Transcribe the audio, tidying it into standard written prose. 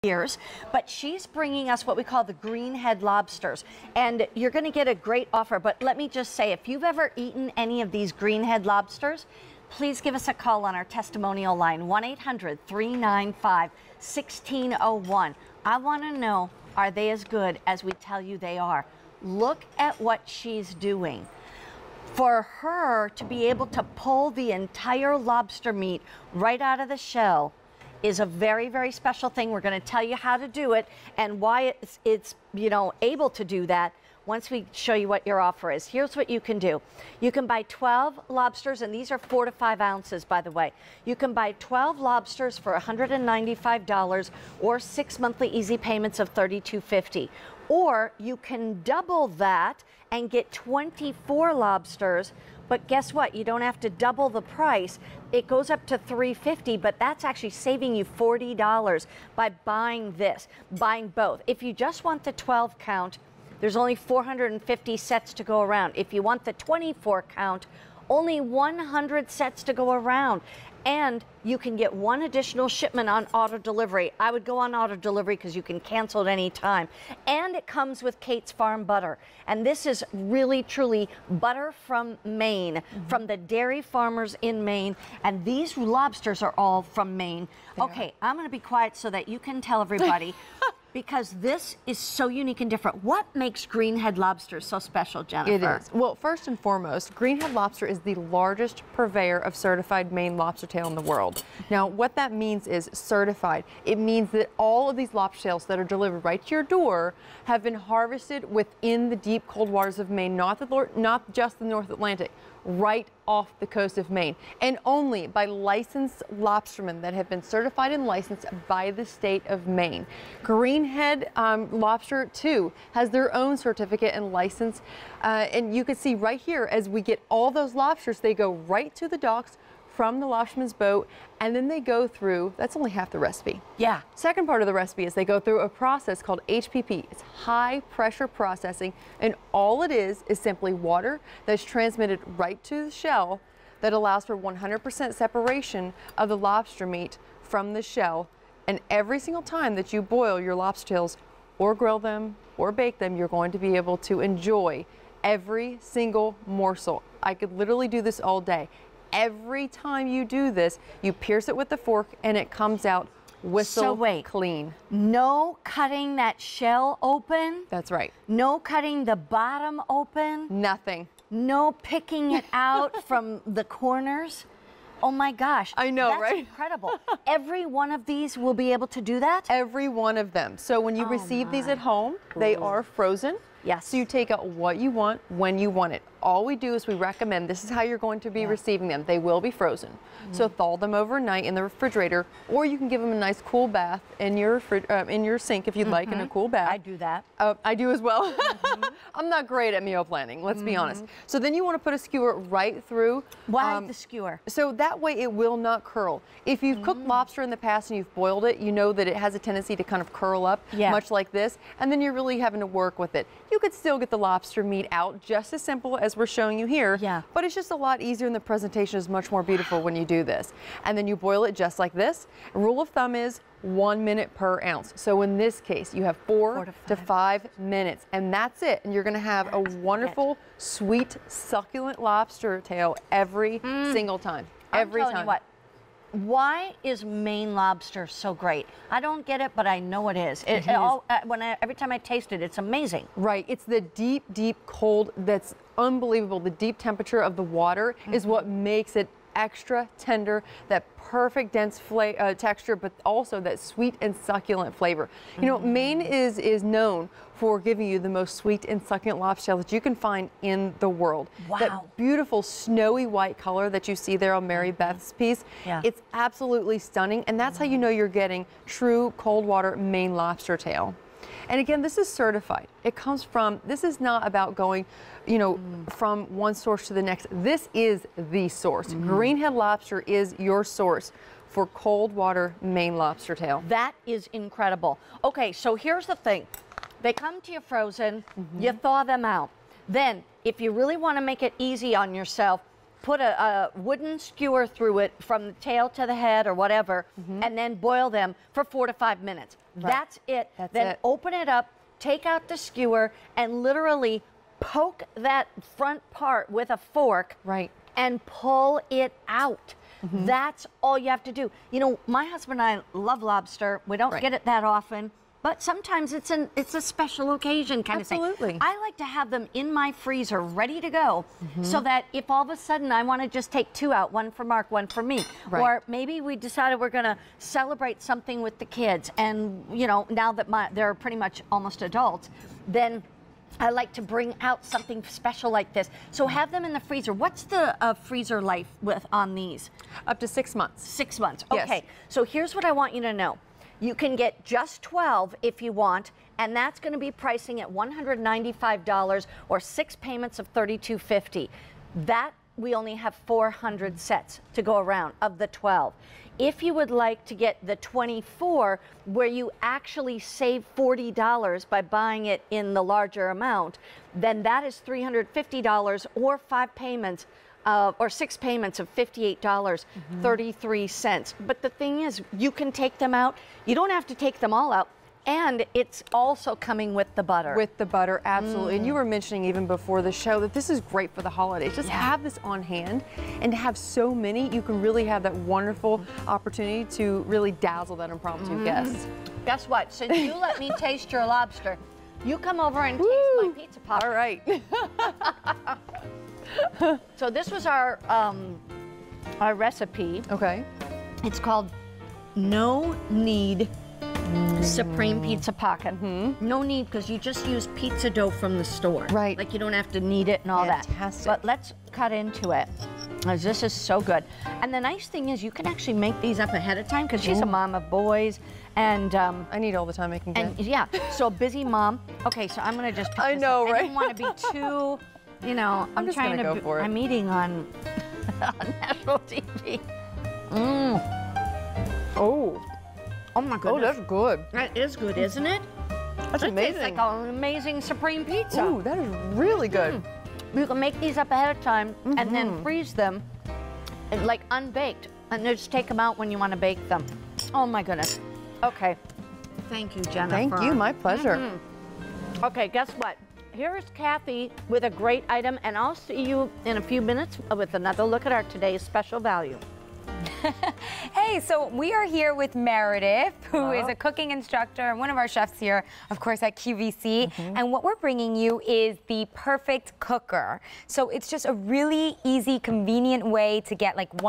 years, but she's bringing us what we call the Greenhead Lobsters, and you're going to get a great offer. But let me just say, if you've ever eaten any of these Greenhead Lobsters, please give us a call on our testimonial line, 1-800-395-1601. I want to know, are they as good as we tell you they are? Look at what she's doing. For her to be able to pull the entire lobster meat right out of the shell is a very, very special thing. We're going to tell you how to do it and why it's able to do that once we show you what your offer is. Here's what you can do. You can buy 12 lobsters, and these are 4 to 5 ounces, by the way. You can buy 12 lobsters for $195 or 6 monthly easy payments of $32.50. Or you can double that and get 24 lobsters. But guess what? You don't have to double the price. It goes up to $350, but that's actually saving you $40 by buying both. If you just want the 12 count, there's only 450 sets to go around. If you want the 24 count, only 100 sets to go around. And you can get 1 additional shipment on auto delivery. I would go on auto delivery because you can cancel at any time. And it comes with Kate's Farm butter. And this is really, truly butter from Maine, from the dairy farmers in Maine. And these lobsters are all from Maine. Yeah. Okay, I'm going to be quiet so that you can tell everybody. Because this is so unique and different. What makes Greenhead Lobster so special, Jennifer? It is. Well, first and foremost, Greenhead Lobster is the largest purveyor of certified Maine lobster tail in the world. Now, what that means is certified. It means that all of these lobster tails that are delivered right to your door have been harvested within the deep, cold waters of Maine, not just the North Atlantic, right off the coast of Maine, and only by licensed lobstermen that have been certified and licensed by the state of Maine. Greenhead Lobster, too, has their own certificate and license, and you can see right here, as we get all those lobsters, they go right to the docks from the lobsterman's boat, and then they go through, that's only half the recipe. Yeah. Second part of the recipe is they go through a process called HPP. It's high pressure processing, and all it is simply water that's transmitted right to the shell that allows for 100% separation of the lobster meat from the shell. And every single time that you boil your lobster tails or grill them or bake them, you're going to be able to enjoy every single morsel. I could literally do this all day. Every time you do this, you pierce it with the fork and it comes out whistle clean. No cutting that shell open? That's right. No cutting the bottom open? Nothing. No picking it out from the corners? Oh my gosh. I know, that's right? Incredible. Every one of these will be able to do that? Every one of them. So when you receive these at home, they are frozen. Yes. So you take out what you want when you want it. All we do is we recommend this is how you're going to be receiving them. They will be frozen. So thaw them overnight in the refrigerator, or you can give them a nice cool bath in your sink if you'd like, in a cool bath. I do that. I do as well. I'm not great at meal planning, let's be honest. So then you want to put a skewer right through. Why the skewer? So that way it will not curl. If you've cooked lobster in the past and you've boiled it, you know that it has a tendency to kind of curl up, much like this, and then you're really having to work with it. You could still get the lobster meat out just as simple as we're showing you here, but it's just a lot easier and the presentation is much more beautiful when you do this. And then you boil it just like this. Rule of thumb is 1 minute per ounce. So in this case, you have 4 to 5 minutes, and that's it. And you're going to have a wonderful, sweet, succulent lobster tail every single time. Every time. You what, why is Maine lobster so great? I don't get it, but I know it is. Every time I taste it, it's amazing. Right. It's the deep, deep cold that's unbelievable. The deep temperature of the water is what makes it extra tender, that perfect dense texture, but also that sweet and succulent flavor. You know, Maine is known for giving you the most sweet and succulent lobster tail that you can find in the world. Wow. That beautiful snowy white color that you see there on Mary Beth's piece, it's absolutely stunning, and that's how you know you're getting true cold water Maine lobster tail. And again, this is certified. It comes from, this is not about going, you know, from one source to the next. This is the source. Greenhead Lobster is your source for cold water Maine lobster tail. That is incredible. Okay, so here's the thing. They come to you frozen, you thaw them out. Then, if you really want to make it easy on yourself, put a wooden skewer through it from the tail to the head or whatever, and then boil them for 4 to 5 minutes. Right. That's it. That's then it. open it up, take out the skewer, and literally poke that front part with a fork. Right. And pull it out. That's all you have to do. You know, my husband and I love lobster. We don't get it that often, but sometimes it's a special occasion kind of thing. Absolutely. I like to have them in my freezer ready to go so that if all of a sudden I want to just take 2 out, 1 for Mark, 1 for me, or maybe we decided we're going to celebrate something with the kids, and you know, now that they're pretty much almost adults, then I like to bring out something special like this. So have them in the freezer. What's the freezer life on these? Up to 6 months. 6 months. Yes. Okay. So here's what I want you to know. You can get just 12 if you want, and that's going to be pricing at $195 or 6 payments of $32.50. That we only have 400 sets to go around of the 12. If you would like to get the 24, where you actually save $40 by buying it in the larger amount, then that is $350 or 5 payments or 6 payments of $58.33. But the thing is, you can take them out. You don't have to take them all out. And it's also coming with the butter. With the butter, absolutely. And you were mentioning even before the show that this is great for the holidays. Just have this on hand, and to have so many, you can really have that wonderful opportunity to really dazzle that impromptu guest. Guess what? Since you let me taste your lobster, you come over and taste my pizza pop. All right. So this was our recipe. Okay. It's called No Need Supreme Pizza Pocket. No need, because you just use pizza dough from the store. Right. Like you don't have to knead it and all that. Fantastic. But let's cut into it, as this is so good. And the nice thing is you can actually make these up ahead of time, because she's a mom of boys, and I need all the time I can get. and yeah, so busy mom. Okay, so I'm gonna just pick I this know, up. right? I didn't want to be too, you know, I'm just trying gonna to go for it. I'm eating on national TV. Oh. Oh my goodness. Oh, that's good. That is good, isn't it? That's amazing. It's like an amazing supreme pizza. Ooh, that is really good. You can make these up ahead of time and then freeze them like unbaked, and then just take them out when you want to bake them. Oh my goodness. Okay. Thank you, Jennifer. Thank you, my pleasure. Okay, guess what? Here's Kathy with a great item, and I'll see you in a few minutes with another look at our today's special value. Hey, so we are here with Meredith, who is a cooking instructor and one of our chefs here, of course, at QVC. And what we're bringing you is the perfect cooker. So it's just a really easy, convenient way to get like one